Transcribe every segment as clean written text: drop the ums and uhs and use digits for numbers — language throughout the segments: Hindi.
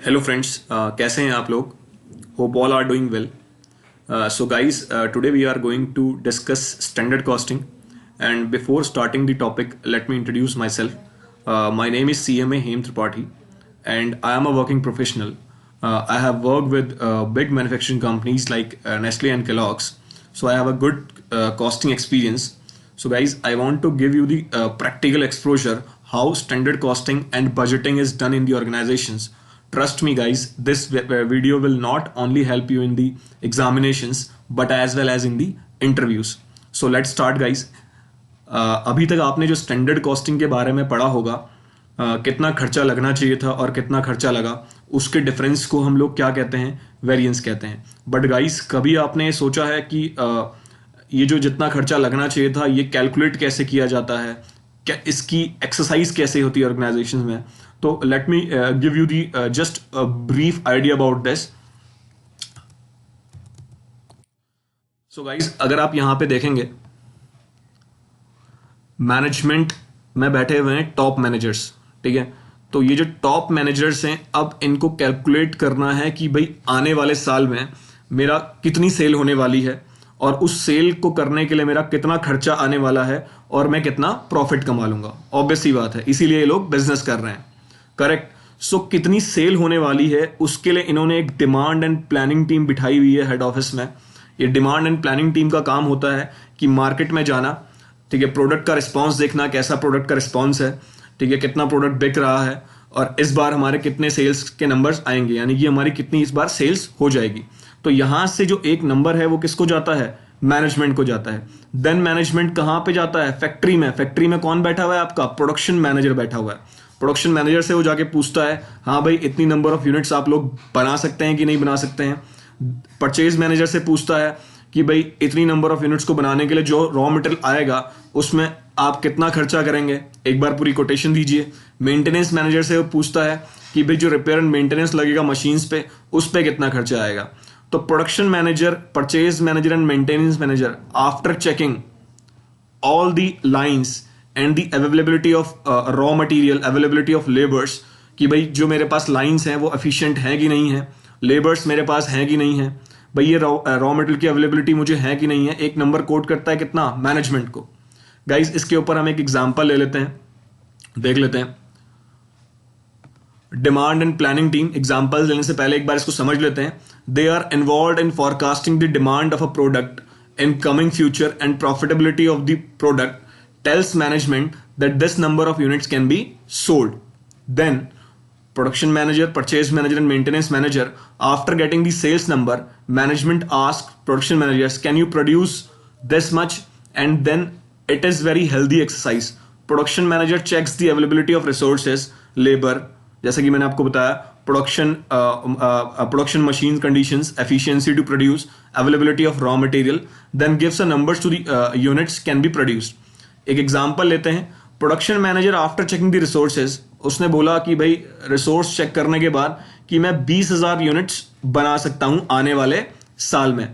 हेलो फ्रेंड्स, कैसे हैं आप लोग? Hope all are doing well. So guys, today we are going to discuss standard costing, and before starting the topic, let me introduce myself. My name is CMA Hem Tripathi, and I am a working professional. I have worked with big manufacturing companies like Nestle and Kellogg's, so I have a good costing experience. So guys, I want to give you the practical exposure how standard costing and budgeting is done in the organizations. Trust me guys, this video will not only help you in the examinations but as well as in the interviews. So let's start guys. अभी तक आपने जो स्टैंडर्ड कॉस्टिंग के बारे में पढ़ा होगा, कितना खर्चा लगना चाहिए था और कितना खर्चा लगा, उसके डिफरेंस को हम लोग क्या कहते हैं? वेरिएंस कहते हैं. बट गाइस, कभी आपने सोचा है कि ये जो जितना खर्चा लगना चाहिए था ये कैलकुलेट कैसे किया जाता है, क्या इसकी एक्सरसाइज कैसे होती है ऑर्गेनाइजेशन में? तो let me give you the just brief idea about this. So guys, अगर आप यहां पे देखेंगे, मैनेजमेंट में बैठे हुए हैं टॉप मैनेजर्स. ठीक है, तो ये जो टॉप मैनेजर्स हैं, अब इनको कैलकुलेट करना है कि भाई आने वाले साल में मेरा कितनी सेल होने वाली है और उस सेल को करने के लिए मेरा कितना खर्चा आने वाला है और मैं कितना प्रॉफिट कमा लूंगा. ऑब्वियस सी बात है, इसीलिए ये लोग बिजनेस कर रहे हैं. करेक्ट. सो कितनी सेल होने वाली है उसके लिए इन्होंने एक डिमांड एंड प्लानिंग टीम बिठाई हुई है हेड ऑफिस में. ये डिमांड एंड प्लानिंग टीम का काम होता है कि मार्केट में जाना, ठीक है, प्रोडक्ट का रिस्पॉन्स देखना, कैसा प्रोडक्ट का रिस्पॉन्स है, ठीक है, कितना प्रोडक्ट बिक रहा है और इस बार हमारे कितने सेल्स के नंबर्स आएंगे, यानी कि हमारी कितनी इस बार सेल्स हो जाएगी. तो यहां से जो एक नंबर है वो किसको जाता है? मैनेजमेंट को जाता है. देन मैनेजमेंट कहां पे जाता है? फैक्ट्री में. फैक्ट्री में कौन बैठा हुआ है? आपका प्रोडक्शन मैनेजर बैठा हुआ है. प्रोडक्शन मैनेजर से वो जाके पूछता है, हाँ भाई इतनी नंबर ऑफ यूनिट्स आप लोग बना सकते हैं कि नहीं बना सकते हैं. परचेज मैनेजर से पूछता है कि भाई इतनी नंबर ऑफ यूनिट्स को बनाने के लिए जो रॉ मटेरियल आएगा उसमें आप कितना खर्चा करेंगे, एक बार पूरी कोटेशन दीजिए. मेंटेनेंस मैनेजर से वो पूछता है कि भाई जो रिपेयर एंड मेंटेनेंस लगेगा मशीन्स पे, उस पे कितना खर्चा आएगा. तो production manager, purchase manager and maintenance manager, after checking all the lines and the availability of raw material, availability of labors, कि भाई जो मेरे पास लाइंस हैं वो एफिशिएंट हैं कि नहीं है, लेबर्स मेरे पास हैं कि नहीं है, भाई ये रॉ मटेरियल की अवेलेबिलिटी मुझे है कि नहीं है, एक नंबर कोट करता है कितना? मैनेजमेंट को. गाइज, इसके ऊपर हम एक एग्जांपल ले लेते हैं, देख लेते हैं. Demand and planning team, example लेने से पहले एक बार इसको समझ लेते हैं. They are involve in forecasting the demand of a product in coming future and profitability of the product, tells management that this number of units can be sold. Then production manager, purchase manager and maintenance manager, after getting the sales number, management asks production managers, can you produce this much? And then it is very healthy exercise. Production manager checks the availability of resources, labor, जैसा कि मैंने आपको बताया, production machine conditions, efficiency to produce, availability of raw material, then gives a numbers to the units can be produced. एक एग्जांपल लेते हैं. Production manager after checking the resources, उसने बोला कि भाई रिसोर्स चेक करने के बाद कि मैं 20,000 यूनिट्स बना सकता हूं आने वाले साल में.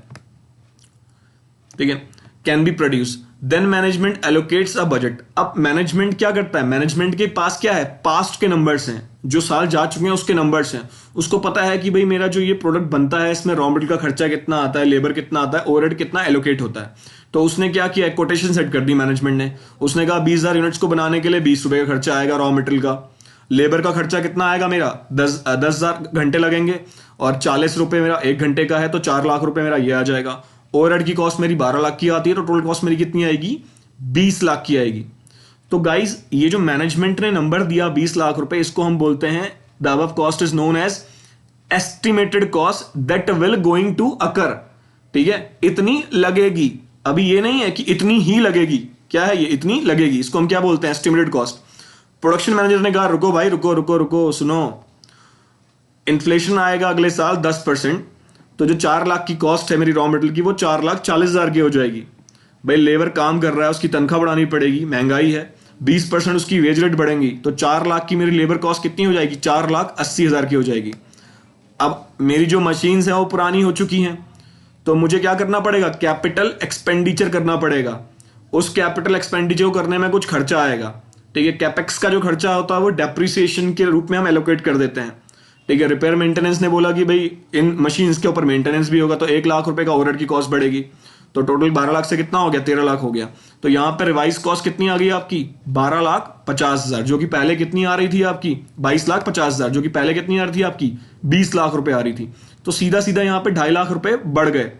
ठीक है, can be produce. Then management allocates a budget. अब मैनेजमेंट क्या करता है? मैनेजमेंट के पास क्या है? पास्ट के नंबर्स हैं, जो साल जा चुके हैं उसके नंबर्स हैं. उसको पता है कि भाई मेरा जो ये प्रोडक्ट बनता है इसमें रॉ मटेरियल का खर्चा कितना आता है, लेबर कितना आता है, ओवरहेड कितना एलोकेट होता है. तो उसने क्या किया? कोटेशन सेट कर दी मैनेजमेंट ने. उसने कहा 20,000 यूनिट्स को बनाने के लिए 20 रुपए का खर्चा आएगा रॉ मटेरियल का. लेबर का खर्चा कितना आएगा मेरा? 10,000 घंटे लगेंगे और 40 रुपए मेरा 1 घंटे का है, तो 4 लाख रुपए मेरा ये आ जाएगा. ओवरहेड की कॉस्ट मेरी 12 लाख की आती है, तो टोटल कॉस्ट मेरी कितनी आएगी? 20 लाख की आएगी. तो गाइज, ये जो मैनेजमेंट ने नंबर दिया 20 लाख रुपए, इसको हम बोलते हैं the above cost is known as estimated cost that will going to occur. ठीक है, इतनी लगेगी. अभी ये नहीं है कि इतनी ही लगेगी, क्या है ये? इतनी लगेगी. इसको हम क्या बोलते हैं? Estimated cost. प्रोडक्शन मैनेजर ने कहा रुको भाई, रुको रुको रुको, सुनो, इन्फ्लेशन आएगा अगले साल 10%, तो जो 4 लाख की कॉस्ट है मेरी रॉ मटेरियल की, वो 4,40,000 की हो जाएगी. भाई लेबर काम कर रहा है, उसकी तनख्वाह बढ़ानी पड़ेगी, महंगाई है, 20% उसकी वेज रेट बढ़ेंगी, तो 4 लाख की मेरी लेबर कॉस्ट कितनी हो जाएगी? 4,80,000 की हो जाएगी. अब मेरी जो मशीन्स हैं वो पुरानी हो चुकी हैं, तो मुझे क्या करना पड़ेगा? कैपिटल एक्सपेंडिचर करना पड़ेगा. उस कैपिटल एक्सपेंडिचर को करने में कुछ खर्चा आएगा. ठीक है, कैपेक्स का जो खर्चा होता है वो डेप्रिसिएशन के रूप में हम एलोकेट कर देते हैं. ठीक है। रिपेयर मेंटेनेंस ने बोला कि भाई इन मशीन्स के ऊपर मेंटेनेंस भी होगा, तो 1 लाख रुपए का ओवरहेड की कॉस्ट बढ़ेगी, तो टोटल 12 लाख से कितना हो गया, 13 लाख हो गया। तो यहाँ पे रिवाइज कॉस्ट कितनी आ गई आपकी, 12,50,000, जो कि पहले कितनी आ रही थी आपकी, 22,50,000, जो कि पहले कितनी आ रही थी आपकी, 20 लाख रुपए आ रही थी। तो सीधा सीधा यहाँ पे 2.5 लाख रुपए बढ़ गए।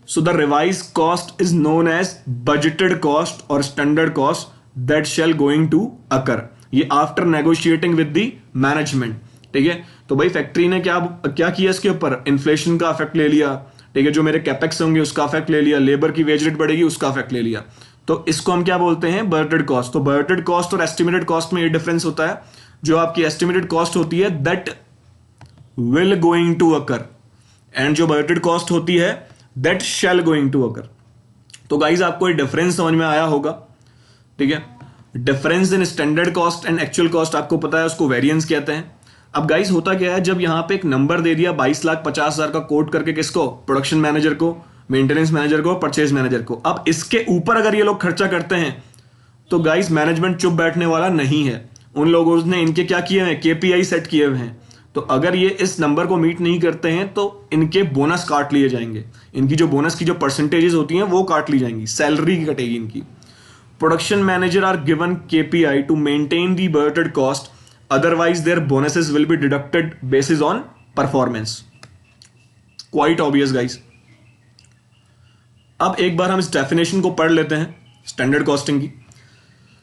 So the revise cost is known as budgeted cost और standard cost that shall going to occur, ये after negotiating with the management. ठीक है, तो भाई फैक्ट्री ने क्या क्या किया इसके ऊपर, इन्फ्लेशन का इफेक्ट ले लिया, ठीक है, जो मेरे कैपेक्स होंगे उसका इफेक्ट ले लिया, लेबर की वेज रेट बढ़ेगी उसका इफेक्ट ले लिया, तो इसको हम क्या बोलते हैं, बजटेड कॉस्ट। तो बजटेड कॉस्ट और एस्टिमेटेड कॉस्ट में ये डिफरेंस होता है, जो आपकी एस्टिमेटेड कॉस्ट होती है that will going to occur, and जो बजटेड कॉस्ट होती है that shall going to occur. तो गाइज आपको ये डिफरेंस समझ में आया होगा, ठीक है। Difference in standard cost and actual cost आपको पता है, उसको वेरिएंस कहते हैं। अब गाइस होता क्या है, जब यहां पे एक नंबर दे दिया 22,50,000 का कोट करके, किसको, प्रोडक्शन मैनेजर को, मेंटेनेंस मैनेजर को, परचेज मैनेजर को, अब इसके ऊपर अगर ये लोग खर्चा करते हैं तो गाइस मैनेजमेंट चुप बैठने वाला नहीं है। उन लोगों ने इनके क्या किए हैं, केपीआई सेट किए हुए हैं, तो अगर ये इस नंबर को मीट नहीं करते हैं तो इनके बोनस काट लिए जाएंगे, इनकी जो बोनस की जो परसेंटेजेस होती हैं वो काट ली जाएंगी, सैलरी की कटेगी इनकी। Production manager are given KPI to maintain the budgeted cost, otherwise their bonuses will be deducted basis on performance. Quite obvious guys. अब एक बार हम इस डेफिनेशन को पढ़ लेते हैं स्टैंडर्ड कॉस्टिंग की।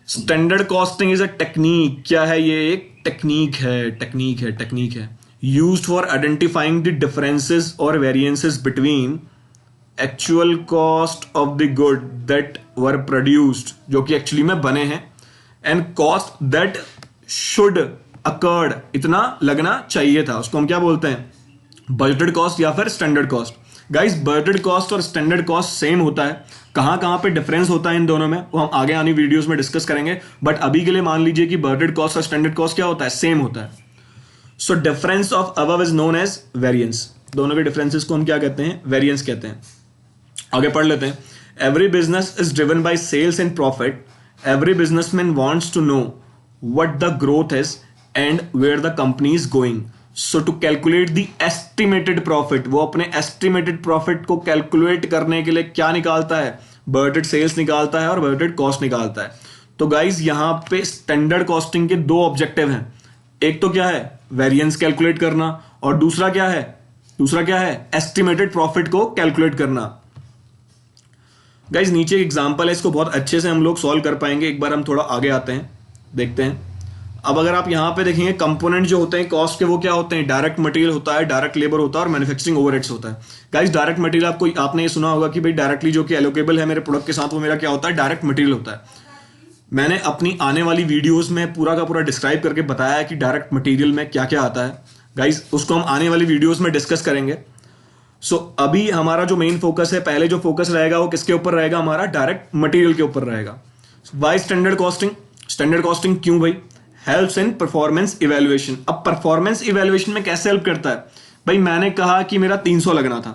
Standard costing is a technique, क्या है ये, एक टेक्निक है used for identifying the differences और variances between actual cost of the good that were produced, जो कि एक्चुअली में बने हैं, and cost that should occurred, इतना लगना चाहिए था, उसको हम क्या बोलते हैं, बजटेड कॉस्ट या फिर standard cost. Guys budgeted cost और स्टैंडर्ड कॉस्ट सेम होता है, कहां पे डिफरेंस होता है इन दोनों में वो हम आगे आनी वीडियोस में डिस्कस करेंगे, बट अभी के लिए मान लीजिए कि बजटेड कॉस्ट और स्टैंडर्ड कॉस्ट क्या होता है, सेम होता है। So difference of above is known as variance, दोनों के डिफरेंसेस को हम क्या कहते हैं, वेरिएंस कहते हैं। आगे पढ़ लेते हैं। Every business is driven by sales and profit, every businessman wants to know what the growth is and where the company is going. So to calculate the estimated profit, वो अपने estimated profit को calculate करने के लिए क्या निकालता है, budgeted sales निकालता है और budgeted cost निकालता है। तो guys यहाँ पे standard costing के दो objective हैं, एक तो क्या है variance calculate करना और दूसरा क्या है estimated profit को calculate करना। गाइज नीचे एग्जाम्पल है, इसको बहुत अच्छे से हम लोग सॉल्व कर पाएंगे। एक बार हम थोड़ा आगे आते हैं, देखते हैं। अब अगर आप यहां पे देखेंगे कंपोनेंट जो होते हैं कॉस्ट के, वो क्या होते हैं, डायरेक्ट मटेरियल होता है, डायरेक्ट लेबर होता है और मैन्युफैक्चरिंग ओवरहेड्स होता है। गाइस डायरेक्ट मटेरियल आपने ये सुना होगा कि भाई डायरेक्टली जो कि एलोकेबल है मेरे प्रोडक्ट के साथ, वो मेरा क्या होता है, डायरेक्ट मटेरियल होता है। मैंने अपनी आने वाली वीडियोस में पूरा का पूरा डिस्क्राइब करके बताया है कि डायरेक्ट मटेरियल में क्या क्या आता है। गाइस उसको हम आने वाली वीडियोस में डिस्कस करेंगे। सो अभी हमारा जो मेन फोकस है, पहले जो फोकस रहेगा वो किसके ऊपर रहेगा, हमारा डायरेक्ट मटेरियल के ऊपर रहेगा। Why standard costing, standard costing क्यों भाई, हेल्प्स इन परफॉर्मेंस इवैल्यूएशन। अब परफॉर्मेंस इवैल्यूएशन में कैसे हेल्प करता है भाई, मैंने कहा कि मेरा 300 लगना था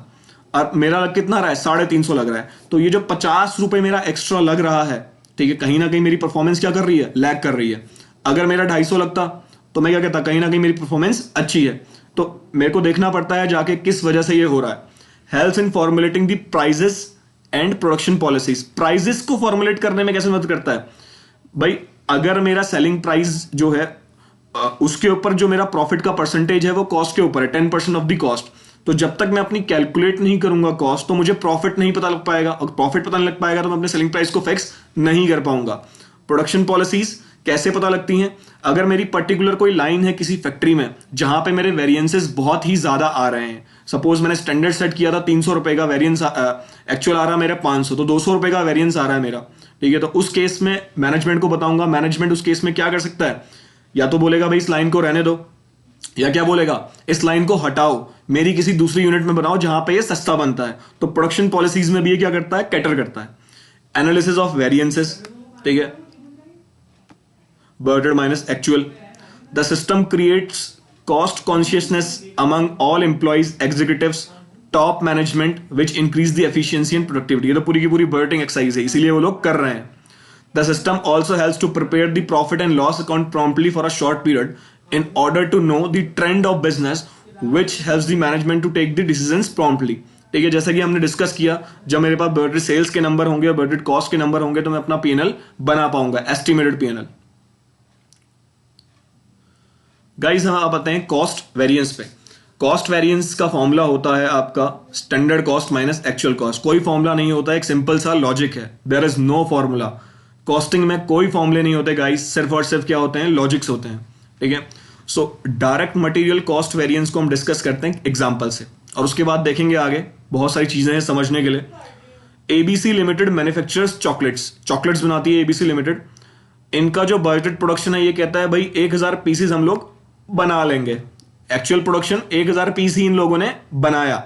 और मेरा कितना रहा है, 350 लग रहा है, तो ये जो 50 रुपए मेरा एक्स्ट्रा लग रहा है, ठीक है, कहीं ना कहीं मेरी परफॉर्मेंस क्या कर रही है, लैग कर रही है। अगर मेरा 250 लगता तो मैं क्या कहता, कहीं ना कहीं मेरी परफॉर्मेंस अच्छी है। तो मेरे को देखना पड़ता है जाके किस वजह से ये हो रहा है। Helps in formulating the prices and production policies, prices को फॉर्मुलेट करने में कैसे मदद करता है भाई, अगर मेरा सेलिंग प्राइस जो है उसके ऊपर जो मेरा प्रॉफिट का परसेंटेज है वो कॉस्ट के ऊपर है, 10% ऑफ द कॉस्ट, तो जब तक मैं अपनी कैलकुलेट नहीं करूंगा कॉस्ट, तो मुझे प्रॉफिट नहीं पता लग पाएगा, और प्रॉफिट पता नहीं लग पाएगा तो मैं अपने सेलिंग प्राइस को फिक्स नहीं कर पाऊंगा। प्रोडक्शन पॉलिसीज कैसे पता लगती हैं, अगर मेरी पर्टिकुलर कोई लाइन है किसी फैक्ट्री में जहां पे मेरे वेरिएंसेस बहुत ही ज्यादा आ रहे हैं, सपोज मैंने स्टैंडर्ड सेट किया था 300 रुपए का वेरिएंस, एक्चुअल आ रहा मेरा 500, तो 200 रुपए का वेरिएंस आ रहा है मेरा, ठीक है। तो उस केस में मैनेजमेंट को बताऊंगा, मैनेजमेंट उस केस में क्या कर सकता है, या तो बोलेगा भाई इस लाइन को रहने दो, या क्या बोलेगा इस लाइन को हटाओ, मेरी किसी दूसरी यूनिट में बनाओ जहां पे ये सस्ता बनता है। तो प्रोडक्शन पॉलिसीज में भी ये क्या करता है, कैटर करता है। एनालिसिस ऑफ वेरिएंसेस, ठीक है, budgeted minus actual. The system creates cost consciousness among all employees, executives, top management which increase the efficiency and productivity. ये तो पूरी की पूरी बजटिंग एक्सरसाइज है, इसीलिए वो लोग कर रहे हैं। The system also helps to prepare the profit and loss account promptly for a short period in order to know the trend of business which helps the management to take the decisions promptly. ठीक है, जैसा कि हमने डिस्कस किया, जब मेरे पास बजटेड सेल्स के नंबर होंगे और बजटेड कॉस्ट के नंबर होंगे तो मैं अपना पीएनएल बना पाऊंगा, एस्टिमेटेड पीएनएल. गाइस हम आप आते हैं कॉस्ट वेरिएंस पे. कॉस्ट वेरिएंस का फॉर्मूला होता है आपका standard cost minus actual cost. कोई फॉर्मूला नहीं होता, एक सिंपल सा लॉजिक है. There is no formula. Costing में कोई फॉर्मूले नहीं होते गाइस, सिर्फ और सिर्फ क्या होते हैं, लॉजिक्स होते हैं. ठीक है, so direct material cost variance को हम डिस्कस करते हैं एग्जांपल से, और उसके बाद देखेंगे आगे बहुत सारी चीजें हैं समझने के लिए. एबीसी लिमिटेड मैन्युफैक्चरर्स चॉकलेट्स बनाती है एबीसी लिमिटेड. इनका जो बजटेड प्रोडक्शन है ये कहता है भाई 1000 पीसेस हम लोग बना लेंगे. एक्चुअल प्रोडक्शन 1000 पीस ही इन लोगों ने बनाया.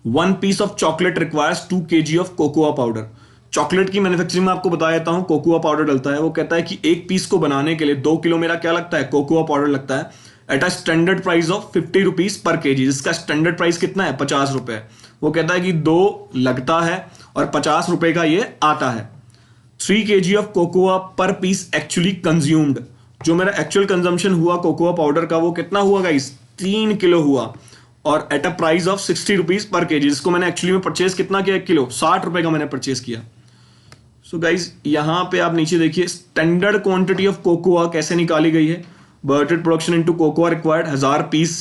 1 piece of chocolate requires 2 kg of cocoa powder. Chocolate की मैन्युफैक्चरिंग में आपको बता देता हूं, कोकोआ पाउडर डलता है. वो कहता है कि एक पीस को बनाने के लिए 2 किलो मेरा क्या लगता है, कोकोआ पाउडर लगता है, at a standard price of 50 rupees per KG. जिसका स्टैंडर्ड प्राइस कितना है, 50 रुपए. वो कहता है कि 2 लगता है और 50 रुपए का ये आता है. 3 kg ऑफ कोकोआ पर पीस एक्चुअली कंज्यूम्ड. जो मेरा एक्चुअल कंजम्पशन हुआ कोकोआ पाउडर का वो कितना हुआ गाइस, 3 किलो हुआ, और at a price of 60 rupees per KG. जिसको मैंने एक्चुअली में परचेज कितना किया, 1 किलो, 60 रुपए का मैंने परचेज किया. सो गाइस यहां पे आप नीचे देखिए स्टैंडर्ड क्वांटिटी ऑफ कोकोआ कैसे निकाली गई है. Budgeted production into cocoa required 1000 piece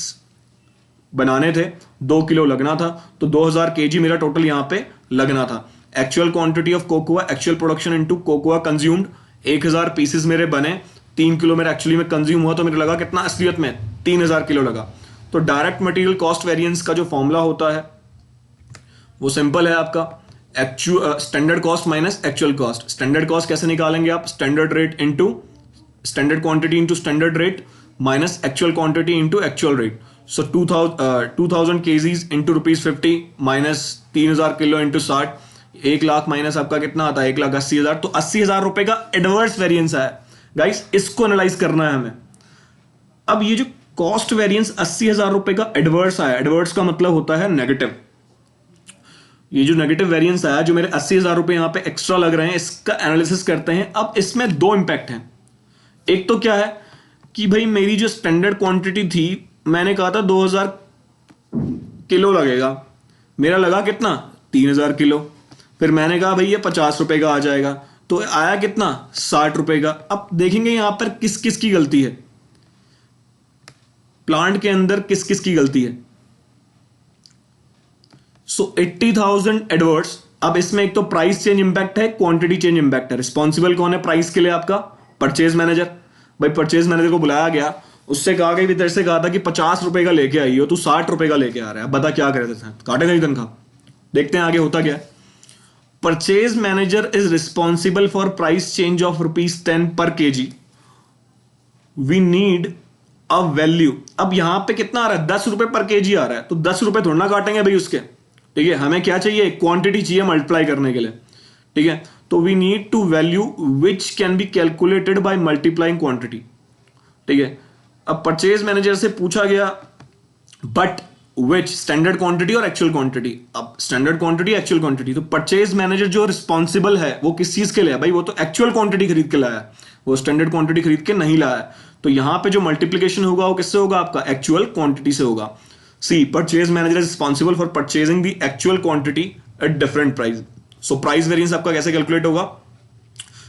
बनाने थे, 2 किलो लगना था, तो 2000 केजी मेरा टोटल यहां पे लगना था. Actual quantity of cocoa, actual production into cocoa consumed, 1000 pieces मेरे बने, 3 किलो मेरा एक्चुअली में कंज्यूम हुआ, तो मेरे लगा कितना असलियत में 3000 किलो लगा. तो डायरेक्ट मटेरियल कॉस्ट वेरिएंस का जो फॉर्मूला होता है वो सिंपल है आपका, standard cost minus actual cost. Standard cost कैसे निकालेंगे आप, standard rate into standard quantity into standard rate minus actual quantity into actual rate. So 2000 KGs into ₹50 minus 3000 kilo into 60, 1 lakh minus आपका कितना आता है, 1,80,000. तो 80,000 रुपए का एडवर्स वेरिएंस है गाइस, इसको एनालाइज करना है हमें. अब ये जो कॉस्ट वेरिएंस 80,000 रुपए का एडवर्स आया, एडवर्स का मतलब होता है नेगेटिव. ये जो नेगेटिव वेरिएंस आया, जो मेरे 80,000 रुपए यहां पे एक्स्ट्रा लग रहे हैं, इसका एनालिसिस करते हैं. अब इसमें 2 इंपैक्ट हैं. एक तो क्या है कि भाई मेरी जो स्टैंडर्ड क्वांटिटी थी, मैंने कहा था 2000 किलो लगेगा, मेरा लगा कितना, 3000 किलो. फिर मैंने कहा भाई ये 50 रुपए का आ जाएगा, तो आया कितना, 60 रुपए का. अब देखेंगे यहां पर किस किस की गलती है, प्लांट के अंदर किस किस की गलती है. सो 80,000 एडवर्स. अब इसमें एक तो प्राइस चेंज इंपैक्ट है, क्वांटिटी चेंज इंपैक्ट है. रिस्पॉन्सिबल कौन है प्राइस के लिए, आपका परचेज मैनेजर. भाई परचेज मैनेजर को बुलाया गया, उससे कहा गया, तेरे से कहा था कि 50 रुपए का लेके आई हो, तू 60 रुपए का लेके आ रहा है, बता क्या करे थे, काटेगा ही तनख्वाह. देखते हैं आगे होता क्या. Purchase manager is responsible for price change of ₹10 per KG. We need a value. अब यहां पे कितना आ रहा है, 10 रुपए पर केजी आ रहा है, तो 10 रुपए थोड़ा ना काटेंगे भाई उसके. ठीक है, हमें क्या चाहिए, क्वांटिटी चाहिए मल्टीप्लाई करने के लिए. ठीक है, तो we need to value which can be calculated by multiplying quantity. ठीक है, अब परचेज मैनेजर से पूछा गया बट विच, स्टैंडर्ड क्वांटिटी और एक्चुअल क्वांटिटी. अब स्टैंडर्ड क्वांटिटी, एक्चुअल क्वांटिटी, तो परचेज मैनेजर जो रिस्पॉन्सिबल है वो किस चीज के लिए है भाई, वो तो एक्चुअल क्वांटिटी खरीद के लाया, वो स्टैंडर्ड क्वांटिटी खरीद के नहीं लाया. तो यहां पे जो मल्टीप्लीकेशन होगा वो किससे होगा, आपका एक्चुअल क्वांटिटी से होगा. See, purchase manager is responsible for purchasing the actual quantity at different price. So price variance आपका कैसे कैलकुलेट होगा,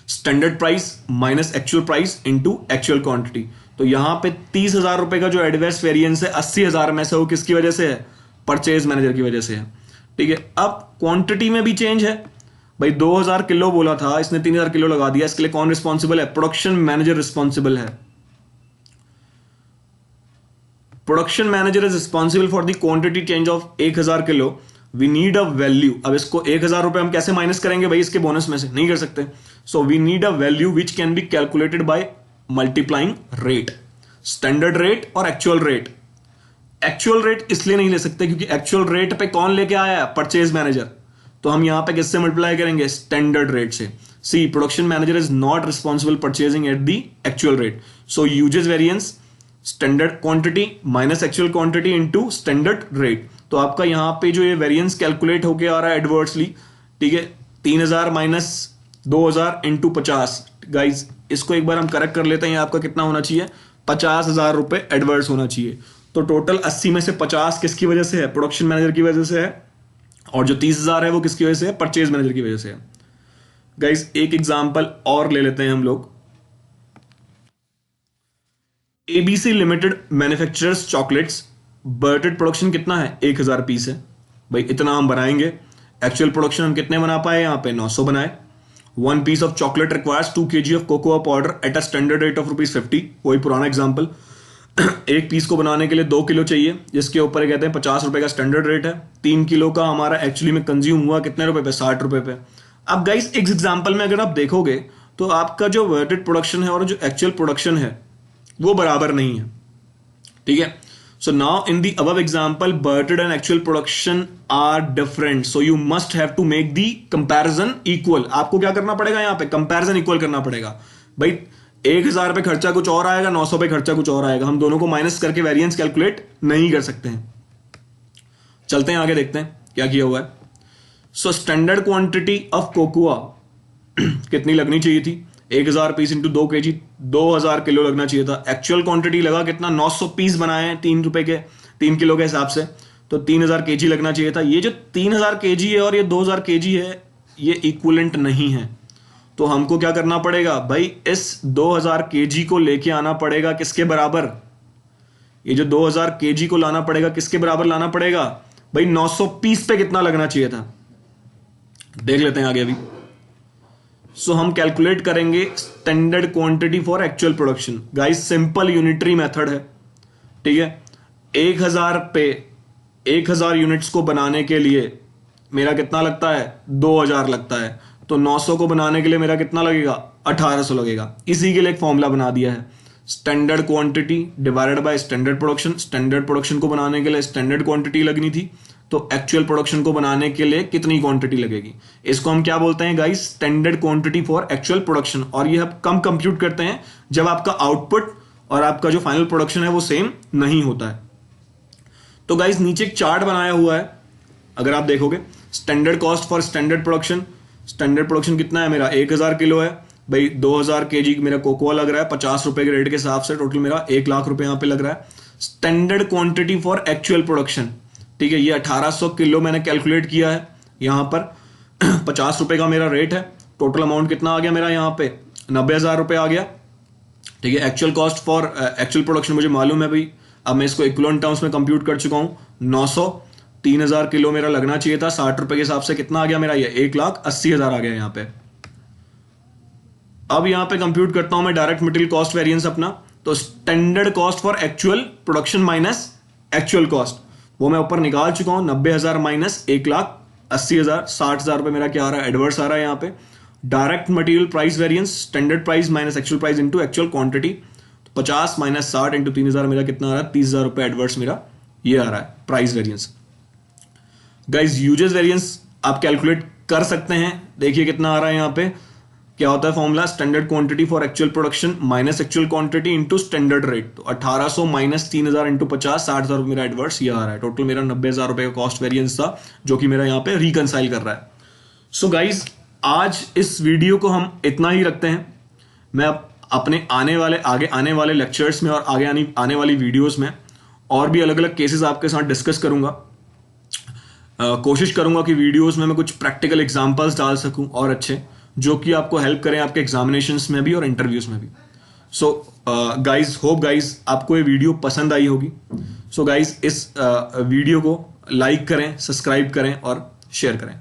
standard price minus actual price into actual quantity. तो यहां पे 30,000 रुपए का जो एडवर्स वेरिएंस है 80,000 में से, वो किसकी वजह से है, परचेज मैनेजर की वजह से है. ठीक है, अब क्वांटिटी में भी चेंज है भाई. 2000 किलो बोला था, इसने 3000 किलो लगा दिया. इसके लिए कौन रिस्पॉन्सिबल है, प्रोडक्शन मैनेजर रिस्पॉन्सिबल है. Production manager is responsible for the quantity change of 1000 kilo. We need a value. अब इसको 1000 रुपए हम कैसे माइनस करेंगे भाई, इसके बोनस में से नहीं कर सकते. So we need a value which can be calculated by multiplying rate, standard rate और एक्चुअल रेट. एक्चुअल रेट इसलिए नहीं ले सकते क्योंकि एक्चुअल रेट पे कौन लेके आया है, परचेज मैनेजर. तो हम यहां पे किससे मल्टीप्लाई करेंगे, स्टैंडर्ड रेट से. See, production manager is not responsible purchasing at the actual rate. So usage variance standard quantity minus actual quantity into standard rate. तो आपका यहां पे जो ये वेरिएंस कैलकुलेट होके आ रहा है एडवर्सली. ठीक है, 3000 माइनस 2000 इंटू 50. गाइज इसको एक बार हम करेक्ट कर लेते हैं, आपका कितना होना चाहिए, 50,000 रुपए एडवर्स होना चाहिए। तो टोटल 80 में से 50 किसकी वजह से है? प्रोडक्शन मैनेजर की वजह से है, और जो 30,000 है वो किसकी वजह से है? परचेज मैनेजर की वजह से है। गाइस एक एग्जांपल और ले लेते हैं हम लोग। ABC limited manufacturers chocolates, budgeted production कितना है? 1000 पीस है। भाई इतना हम बनाएंगे, एक्चुअल प्रोडक्शन हम कितने बना पाए? यहाँ पे 900 बनाए। 1 piece of chocolate requires 2 kg of cocoa powder at a standard rate of ₹50। वही पुराना एग्जाम्पल। एक पीस को बनाने के लिए 2 किलो चाहिए, जिसके ऊपर कहते हैं 50 रुपए का स्टैंडर्ड रेट है। 3 किलो का हमारा एक्चुअली में कंज्यूम हुआ कितने रुपए पे? 60 रुपए पे। अब गाइस एक एग्जाम्पल में अगर आप देखोगे तो आपका जो वर्टेड प्रोडक्शन है और जो एक्चुअल प्रोडक्शन है वो बराबर नहीं है, ठीक है। So now in the above example, burted and actual production are different. So you must have to make the comparison equal. आपको क्या करना पड़ेगा? यहाँ पे comparison equal करना पड़ेगा। भाई 1000 पे खर्चा कुछ और आएगा, 900 पे खर्चा कुछ और आएगा। हम दोनों को माइनस करके वेरिएंस कैलकुलेट नहीं कर सकते हैं। चलते हैं आगे, देखते हैं क्या किया हुआ है। So standard quantity of cocoa कितनी लगनी चाहिए थी? 1000 पीस इंटू 2 kg, 2000 किलो लगना चाहिए था। एक्चुअल क्वांटिटी लगा कितना? 900 पीस बनाए हैं 3 रुपए के, 3 किलो के हिसाब से, तो 3000 kg लगना चाहिए था। ये जो 3000 kg है और ये 2000 kg है, ये इक्विवेलेंट नहीं है। तो हमको क्या करना पड़ेगा भाई? इस 2000 kg को लेके आना पड़ेगा किसके बराबर? ये जो 2000 kg को लाना पड़ेगा किसके बराबर लाना पड़ेगा? भाई 900 पीस पे कितना लगना चाहिए था? देख लेते हैं आगे अभी। सो हम कैलकुलेट करेंगे standard quantity for actual production. Guys simple unitary method है, ठीक है। 1000 पे 1000 यूनिट्स को बनाने के लिए मेरा कितना लगता है? 2000 लगता है। तो 900 को बनाने के लिए मेरा कितना लगेगा? 1800 लगेगा। इसी के लिए एक फॉर्मूला बना दिया है, standard quantity divided by standard production. Standard production को बनाने के लिए स्टैंडर्ड क्वांटिटी लगनी थी, तो एक्चुअल प्रोडक्शन को बनाने के लिए कितनी क्वांटिटी लगेगी? इसको हम क्या बोलते हैं guys? Standard quantity for actual production. और ये हम कम कंप्यूट करते हैं जब आपका आउटपुट और आपका जो फाइनल प्रोडक्शन है वो सेम नहीं होता है। तो गाइस नीचे एक चार्ट बनाया हुआ है, अगर आप देखोगे, standard cost for standard production. Standard production कितना है मेरा? 1000 किलो है। भाई 2000 kg मेरा कोकोआ लग रहा है 50 रुपए के रेट के हिसाब से, टोटल मेरा 1 लाख रुपए यहां पे लग रहा है। Standard quantity for actual production, ठीक है, ये 1800 किलो मैंने कैलकुलेट किया है। यहां पर 50 रुपए का मेरा रेट है। टोटल अमाउंट कितना आ गया मेरा? यहां पे 90,000 रुपए आ गया, ठीक है। Actual cost for actual production मुझे मालूम है भाई, अब मैं इसको इक्विवेलेंट टर्म्स में कंप्यूट कर चुका हूं। 900, 3000 किलो मेरा लगना चाहिए था, 60 रुपए के हिसाब से कितना आ गया मेरा? ये 1,80,000 आ गया यहाँ पे। अब यहां पे कंप्यूट करता हूं मैं डायरेक्ट मटेरियल कॉस्ट वेरिएंस अपना। तो standard cost for actual production minus actual cost, वो मैं ऊपर निकाल चुका हूं। 90,000 माइनस 1,80,000, 60,000 रुपए मेरा क्या आ रहा है? एडवर्स आ रहा है यहाँ पे। Direct material price variance, standard price minus actual price into actual quantity. तो 50 माइनस 60 इंटू 3000 मेरा कितना आ रहा है? 30,000 रुपए एडवर्स मेरा ये आ रहा है price variance. Guys uses variance आप कैलकुलेट कर सकते हैं, देखिए कितना आ रहा है यहाँ पे। क्या होता है formula? Standard quantity for actual production minus actual quantity into standard rate. तो 1800 माइनस 3000 इंटू 50, 60,000 रुपए मेरा एडवर्स ये आ रहा है। टोटल मेरा 90,000 रुपए का कॉस्ट वेरिएंस था, जो कि मेरा यहाँ पे रिकंसाइल कर रहा है। सो गाइज आज इस वीडियो को हम इतना ही रखते हैं। मैं अपने आगे आने वाले लेक्चर्स में और आगे आने वाली वीडियोस में और भी अलग अलग केसेस आपके साथ डिस्कस करूंगा। कोशिश करूंगा कि वीडियोस में मैं कुछ प्रैक्टिकल एग्जांपल्स डाल सकूं और अच्छे, जो कि आपको हेल्प करें आपके एग्जामिनेशंस में भी और इंटरव्यूज में भी। सो गाइज होप गाइज आपको ये वीडियो पसंद आई होगी। सो गाइज इस वीडियो को लाइक करें, सब्सक्राइब करें और शेयर करें।